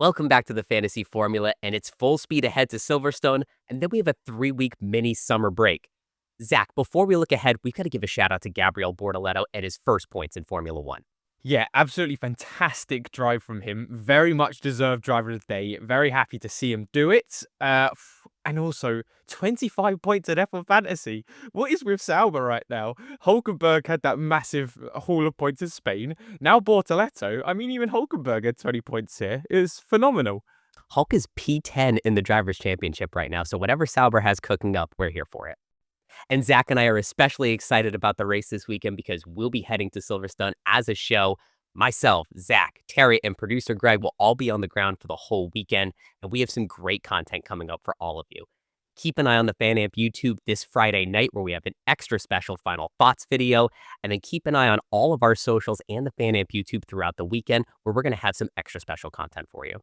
Welcome back to the Fantasy Formula, and it's full speed ahead to Silverstone, and then we have a 3-week mini summer break. Zach, before we look ahead, we've got to give a shout out to Gabriel Bortoleto at his first points in Formula One. Yeah, absolutely fantastic drive from him. Very much deserved driver of the day. Very happy to see him do it. And also 25 points at F1 Fantasy. What is with Sauber right now? Hulkenberg had that massive haul of points in Spain. Now Bortoleto. I mean, even Hulkenberg had 20 points here. It was phenomenal. Hulk is P10 in the Drivers' Championship right now, so whatever Sauber has cooking up, we're here for it. And Zach and I are especially excited about the race this weekend because we'll be heading to Silverstone as a show. Myself, Zach, Terry, and producer Greg will all be on the ground for the whole weekend, and we have some great content coming up for all of you. Keep an eye on the Fan Amp YouTube this Friday night where we have an extra special Final Thoughts video, and then keep an eye on all of our socials and the Fan Amp YouTube throughout the weekend where we're going to have some extra special content for you.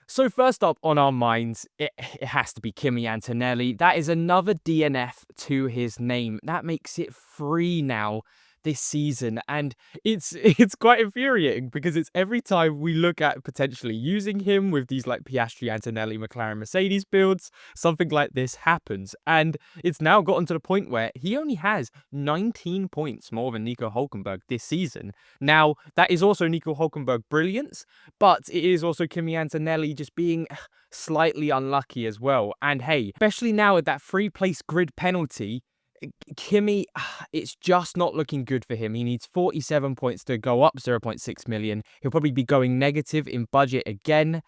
So first up on our minds, it has to be Kimi Antonelli. That is another DNF to his name. That makes it 3 now this season. And it's quite infuriating because it's every time we look at potentially using him with these like Piastri, Antonelli, McLaren, Mercedes builds, something like this happens. And it's now gotten to the point where he only has 19 points more than Nico Hulkenberg this season. Now, that is also Nico Hulkenberg brilliance, but it is also Kimi Antonelli just being slightly unlucky as well. And hey, especially now with that 3-place grid penalty, Kimi, it's just not looking good for him. He needs 47 points to go up 0.6 million. He'll probably be going negative in budget again.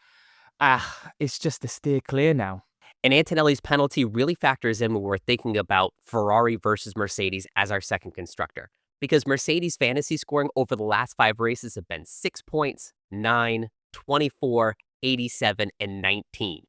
It's just a steer clear now. And Antonelli's penalty really factors in when we're thinking about Ferrari versus Mercedes as our second constructor. Because Mercedes' fantasy scoring over the last 5 races have been 6 points, 9, 24, 87, and 19.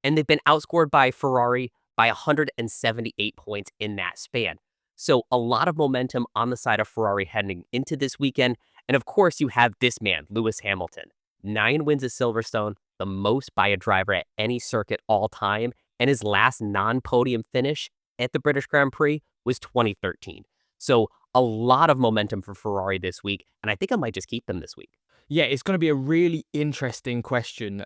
And they've been outscored by Ferrari by 178 points in that span. So a lot of momentum on the side of Ferrari heading into this weekend. And of course, you have this man, Lewis Hamilton. 9 wins at Silverstone, the most by a driver at any circuit all time. And his last non-podium finish at the British Grand Prix was 2013. So a lot of momentum for Ferrari this week. And I think I might just keep them this week. Yeah, it's going to be a really interesting question,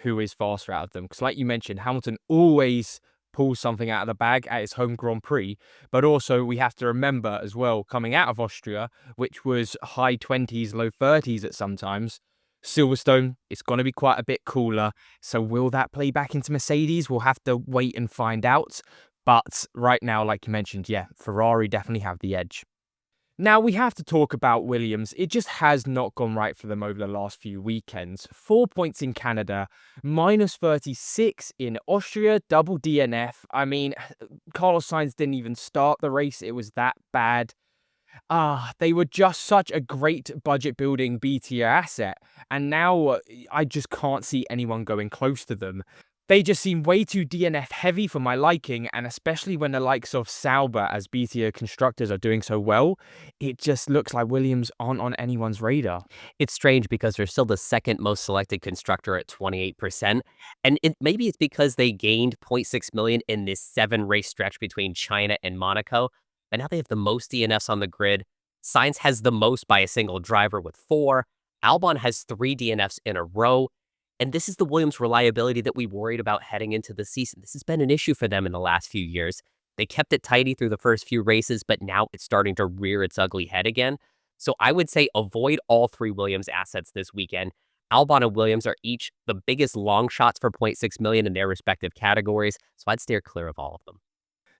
who is faster out of them. Because like you mentioned, Hamilton always pulls something out of the bag at his home Grand Prix. But also we have to remember as well, coming out of Austria, which was high 20s, low 30s at sometimes, Silverstone, it's going to be quite a bit cooler. So will that play back into Mercedes? We'll have to wait and find out. But right now, like you mentioned, yeah, Ferrari definitely have the edge. Now, we have to talk about Williams. It just has not gone right for them over the last few weekends. 4 points in Canada, minus 36 in Austria, double DNF. I mean, Carlos Sainz didn't even start the race. It was that bad. They were just such a great budget building B tier asset. And now I just can't see anyone going close to them. They just seem way too DNF heavy for my liking, and especially when the likes of Sauber as B tier constructors are doing so well, it just looks like Williams aren't on anyone's radar. It's strange because they're still the second most selected constructor at 28%. And maybe it's because they gained 0.6 million in this 7-race stretch between China and Monaco. But now they have the most DNFs on the grid. Sainz has the most by a single driver with 4. Albon has 3 DNFs in a row. And this is the Williams reliability that we worried about heading into the season. This has been an issue for them in the last few years. They kept it tidy through the first few races, but now it's starting to rear its ugly head again. So I would say avoid all 3 Williams assets this weekend. Albon and Williams are each the biggest long shots for 0.6 million in their respective categories, so I'd steer clear of all of them.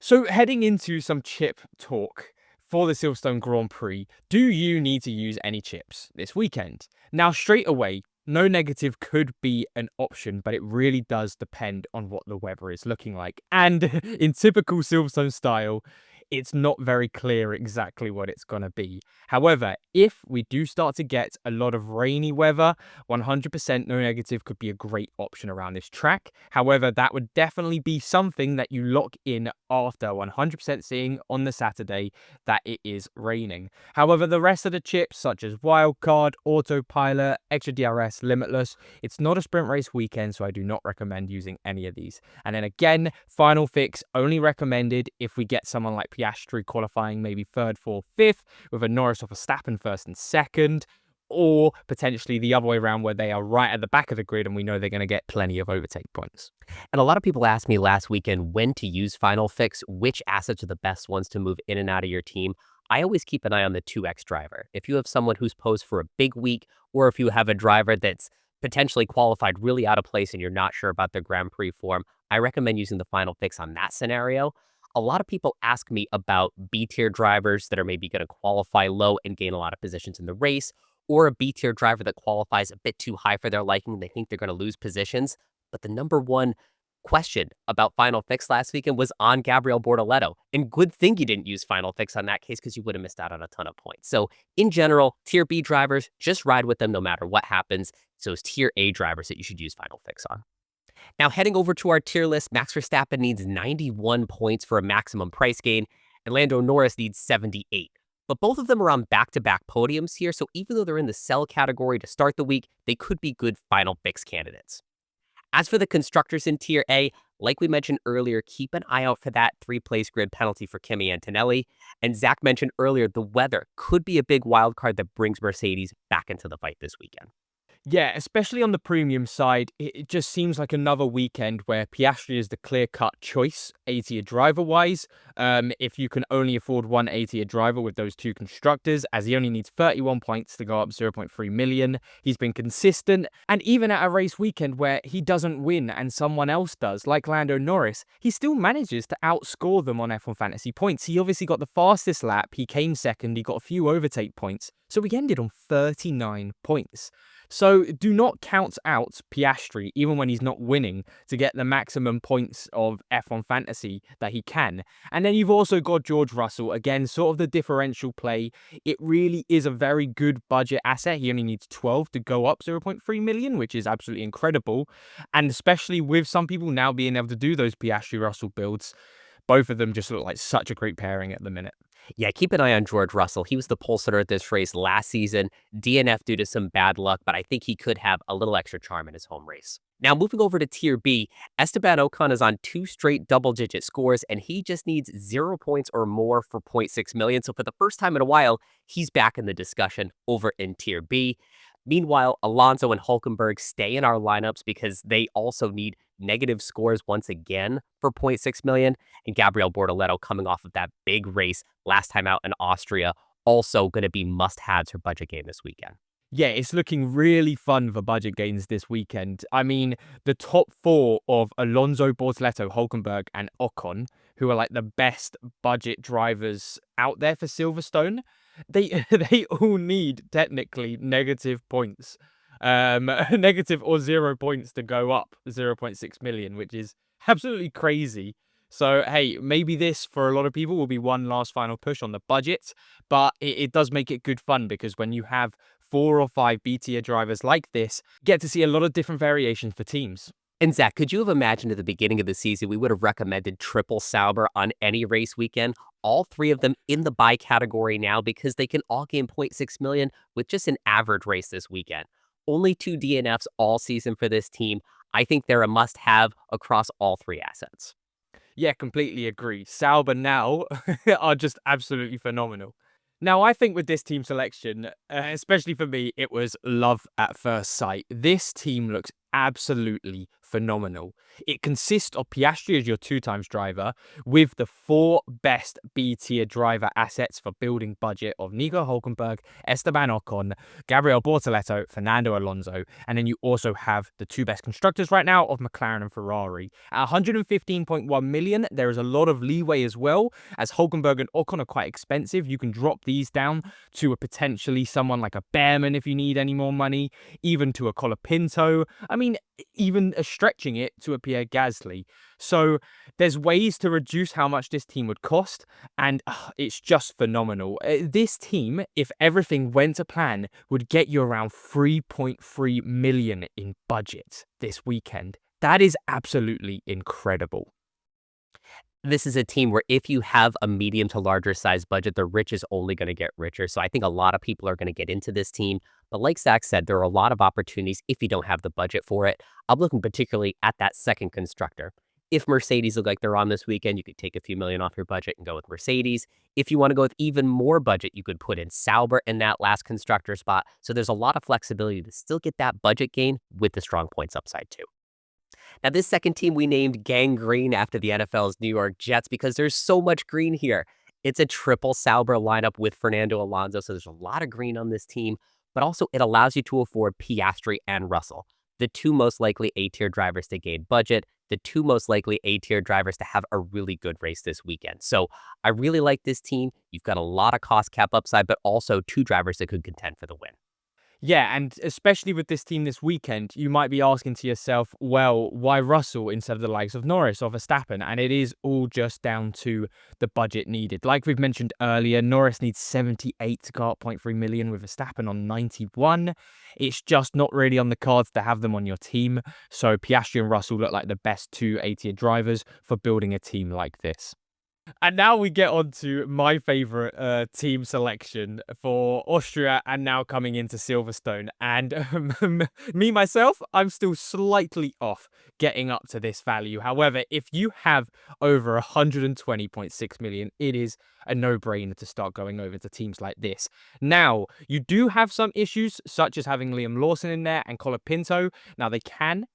So heading into some chip talk for the Silverstone Grand Prix, do you need to use any chips this weekend? Now, straight away, no negative could be an option, but it really does depend on what the weather is looking like. And in typical Silverstone style, it's not very clear exactly what it's going to be. However, if we do start to get a lot of rainy weather, 100% no negative could be a great option around this track. However, that would definitely be something that you lock in after 100% seeing on the Saturday that it is raining. However, the rest of the chips, such as Wildcard, Autopilot, Extra DRS, Limitless, it's not a sprint race weekend, so I do not recommend using any of these. And then again, final fix only recommended if we get someone like Piastri qualifying maybe 3rd, 4th, 5th, with a Norris or Verstappen 1st and 2nd, or potentially the other way around where they are right at the back of the grid and we know they're going to get plenty of overtake points. And a lot of people asked me last weekend when to use Final Fix, which assets are the best ones to move in and out of your team. I always keep an eye on the 2x driver. If you have someone who's posed for a big week, or if you have a driver that's potentially qualified really out of place and you're not sure about their Grand Prix form, I recommend using the Final Fix on that scenario. A lot of people ask me about B tier drivers that are maybe going to qualify low and gain a lot of positions in the race, or a B tier driver that qualifies a bit too high for their liking. They think they're going to lose positions. But the number one question about Final Fix last weekend was on Gabriel Bortoleto. And good thing you didn't use Final Fix on that case because you would have missed out on a ton of points. So in general, tier B drivers, just ride with them no matter what happens. So it's tier A drivers that you should use Final Fix on. Now, heading over to our tier list, Max Verstappen needs 91 points for a maximum price gain, and Lando Norris needs 78. But both of them are on back-to-back podiums here, so even though they're in the sell category to start the week, they could be good Final Fix candidates. As for the constructors in Tier A, like we mentioned earlier, keep an eye out for that 3-place grid penalty for Kimi Antonelli. And Zach mentioned earlier, the weather could be a big wild card that brings Mercedes back into the fight this weekend. Yeah, especially on the premium side, it just seems like another weekend where Piastri is the clear-cut choice, A-tier driver-wise. If you can only afford one A-tier driver with those two constructors, as he only needs 31 points to go up 0.3 million. He's been consistent, and even at a race weekend where he doesn't win and someone else does, like Lando Norris, he still manages to outscore them on F1 Fantasy points. He obviously got the fastest lap, he came second, he got a few overtake points, so he ended on 39 points. So do not count out Piastri, even when he's not winning, to get the maximum points of F1 Fantasy that he can. And then you've also got George Russell, again, sort of the differential play. It really is a very good budget asset. He only needs 12 to go up 0.3 million, which is absolutely incredible. And especially with some people now being able to do those Piastri-Russell builds, both of them just look like such a great pairing at the minute. Yeah, keep an eye on George Russell. He was the pole sitter at this race last season, DNF due to some bad luck, but I think he could have a little extra charm in his home race. Now, moving over to Tier B, Esteban Ocon is on 2 straight double-digit scores, and he just needs 0 points or more for 0.6 million. So for the first time in a while, he's back in the discussion over in Tier B. Meanwhile, Alonso and Hulkenberg stay in our lineups because they also need negative scores once again for 0.6 million. And Gabriel Bortoleto, coming off of that big race last time out in Austria, also going to be must-haves for budget game this weekend. Yeah, it's looking really fun for budget gains this weekend. I mean, the top 4 of Alonso, Bortoleto, Hulkenberg, and Ocon, who are like the best budget drivers out there for Silverstone, they all need technically negative points. Negative or 0 points to go up 0.6 million, which is absolutely crazy. So, hey, maybe this for a lot of people will be one last final push on the budget, but it does make it good fun because when you have 4 or 5 B tier drivers like this, you get to see a lot of different variations for teams. And Zach, could you have imagined at the beginning of the season, we would have recommended triple Sauber on any race weekend? All 3 of them in the buy category now because they can all gain 0.6 million with just an average race this weekend. Only 2 DNFs all season for this team. I think they're a must-have across all 3 assets. Yeah, completely agree. Sauber now are just absolutely phenomenal. Now, I think with this team selection, especially for me, it was love at first sight. This team looks absolutely phenomenal. It consists of Piastri as your 2x driver with the 4 best B tier driver assets for building budget of Nico Hulkenberg, Esteban Ocon, Gabriel Bortoleto, Fernando Alonso, and then you also have the 2 best constructors right now of McLaren and Ferrari. At 115.1 million, there is a lot of leeway as well, as Hulkenberg and Ocon are quite expensive. You can drop these down to a potentially someone like a Behrman if you need any more money, even to a Colapinto. I mean, even stretching it to a Pierre Gasly. So there's ways to reduce how much this team would cost, and it's just phenomenal. This team, if everything went to plan, would get you around 3.3 million in budget this weekend. That is absolutely incredible. This is a team where if you have a medium to larger size budget, the rich is only going to get richer. So I think a lot of people are going to get into this team. But like Zach said, there are a lot of opportunities if you don't have the budget for it. I'm looking particularly at that second constructor. If Mercedes look like they're on this weekend, you could take a few million off your budget and go with Mercedes. If you want to go with even more budget, you could put in Sauber in that last constructor spot. So there's a lot of flexibility to still get that budget gain with the strong points upside too. Now, this second team we named Gang Green after the NFL's New York Jets because there's so much green here. It's a triple Sauber lineup with Fernando Alonso, so there's a lot of green on this team, but also it allows you to afford Piastri and Russell, the two most likely A-tier drivers to gain budget, the two most likely A-tier drivers to have a really good race this weekend. So I really like this team. You've got a lot of cost cap upside, but also two drivers that could contend for the win. Yeah, and especially with this team this weekend, you might be asking to yourself, well, why Russell instead of the likes of Norris or Verstappen? And it is all just down to the budget needed. Like we've mentioned earlier, Norris needs 78 to go up 0.3 million with Verstappen on 91. It's just not really on the cards to have them on your team. So Piastri and Russell look like the best two A-tier drivers for building a team like this. And now we get on to my favorite team selection for Austria and now coming into Silverstone. And myself, I'm still slightly off getting up to this value. However, if you have over 120.6 million, it is a no-brainer to start going over to teams like this. Now, you do have some issues, such as having Liam Lawson in there and Colapinto. Now, they can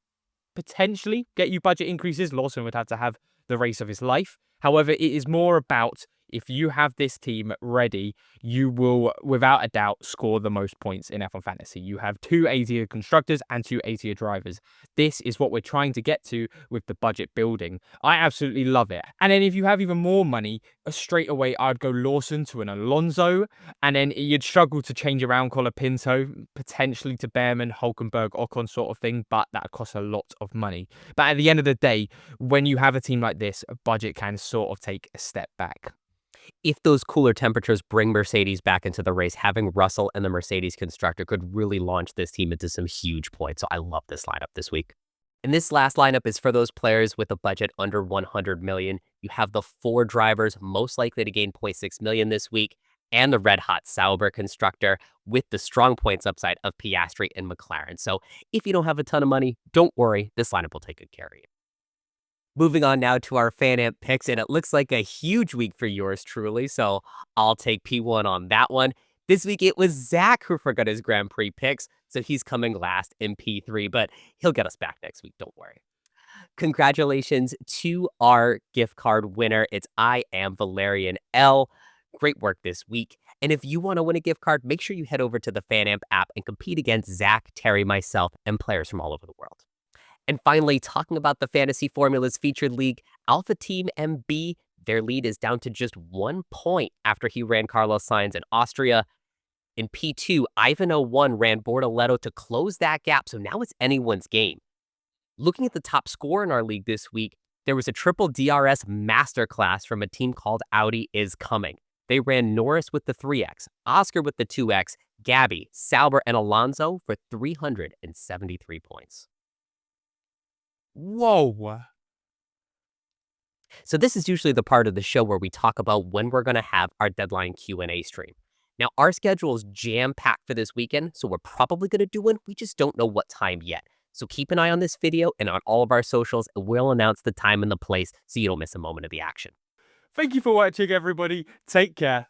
potentially get you budget increases. Lawson would have to have the race of his life. However, it is more about if you have this team ready, you will, without a doubt, score the most points in F1 Fantasy. You have two A-tier constructors and two A-tier drivers. This is what we're trying to get to with the budget building. I absolutely love it. And then if you have even more money, straight away, I'd go Lawson to an Alonso, and then you'd struggle to change around Colapinto, potentially to Behrman, Hulkenberg, Ocon sort of thing, but that costs a lot of money. But at the end of the day, when you have a team like this, a budget can sort of take a step back. If those cooler temperatures bring Mercedes back into the race, having Russell and the Mercedes constructor could really launch this team into some huge points. So I love this lineup this week. And this last lineup is for those players with a budget under 100 million. You have the four drivers most likely to gain 0.6 million this week and the red hot Sauber constructor with the strong points upside of Piastri and McLaren. So if you don't have a ton of money, don't worry, this lineup will take good care of you. Moving on now to our fan amp picks, and it looks like a huge week for yours truly, so I'll take P1 on that one. This week it was Zach who forgot his Grand Prix picks, so he's coming last in P3, but he'll get us back next week, don't worry. Congratulations to our gift card winner. It's I Am Valerian L. Great work this week. And if you want to win a gift card, make sure you head over to the Fan Amp app and compete against Zach, Terry, myself, and players from all over the world. And finally, talking about the Fantasy Formulas featured league, Alpha Team MB, their lead is down to just 1 point after he ran Carlos Sainz in Austria. In P2, Ivan01 ran Bortoleto to close that gap, so now it's anyone's game. Looking at the top score in our league this week, there was a triple DRS masterclass from a team called Audi Is Coming. They ran Norris with the 3X, Oscar with the 2X, Gabby, Sauber, and Alonso for 373 points. Whoa. So this is usually the part of the show where we talk about when we're going to have our deadline Q&A stream. Now, our schedule is jam-packed for this weekend, so we're probably going to do one. We just don't know what time yet. So keep an eye on this video and on all of our socials, and we'll announce the time and the place so you don't miss a moment of the action. Thank you for watching, everybody. Take care.